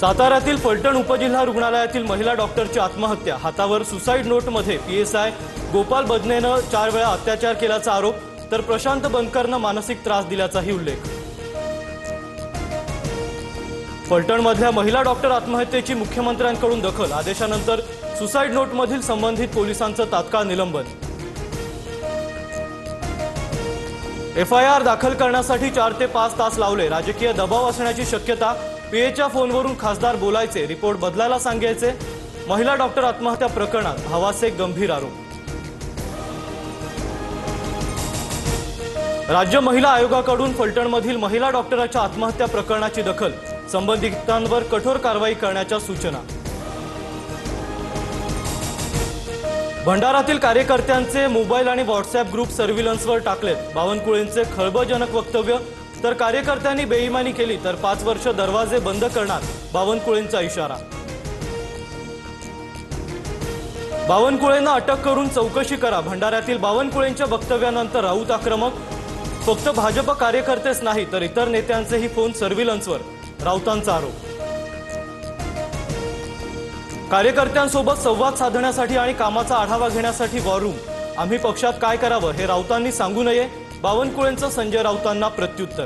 साताऱ्यातील फलटण उपजिल्हा रुग्णालयातील महिला डॉक्टरची आत्महत्या। हातावर सुसाईड नोटमध्ये पीएसआय गोपाल बदनेनं 4 वेळा अत्याचार केल्याचा आरोप, तर प्रशांत बनकरनं मानसिक त्रास दिल्याचाही उल्लेख। फलटणमधल्या महिला डॉक्टर आत्महत्येची मुख्यमंत्र्यांकडून दखल, आदेशानंतर सुसाईड नोटमधील संबंधित पोलिसांचं तात्काळ निलंबन। एफआयआर दाखल करण्यासाठी 4 ते 5 तास लावले, राजकीय दबाव असण्याची शक्यता। पीएच्या फोनवरून खासदार बोलायचे, रिपोर्ट बदलायला सांगायचे। महिला डॉक्टर आत्महत्या प्रकरणात भावाचे गंभीर आरोप। राज्य महिला आयोगाकडून फलटणमधील महिला डॉक्टरांच्या आत्महत्या प्रकरणाची दखल, संबंधितांवर कठोर कारवाई करण्याच्या सूचना। भंडारातील कार्यकर्त्यांचे मोबाईल आणि व्हॉट्सअप ग्रुप सर्व्हिलन्सवर टाकलेत। बावनकुळेंचे खळबळजनक वक्तव्य, तर कार्यकर्त्यांनी बेईमानी केली तर 5 वर्ष दरवाजे बंद करणार, बावनकुळेंचा इशारा। बावनकुळेंना अटक करून चौकशी करा, भंडाऱ्यातील बावनकुळेंच्या वक्तव्यानंतर राऊत आक्रमक। फक्त भाजप कार्यकर्तेच नाही तर इतर नेत्यांचेही फोन सर्व्हिलन्सवर, राऊतांचा आरोप। कार्यकर्त्यांसोबत संवाद साधण्यासाठी आणि कामाचा आढावा घेण्यासाठी वॉर रूम, आम्ही पक्षात काय करावं हे राऊतांनी सांगू नये, बावनकुळेंचं संजय राऊतांना प्रत्युत्तर।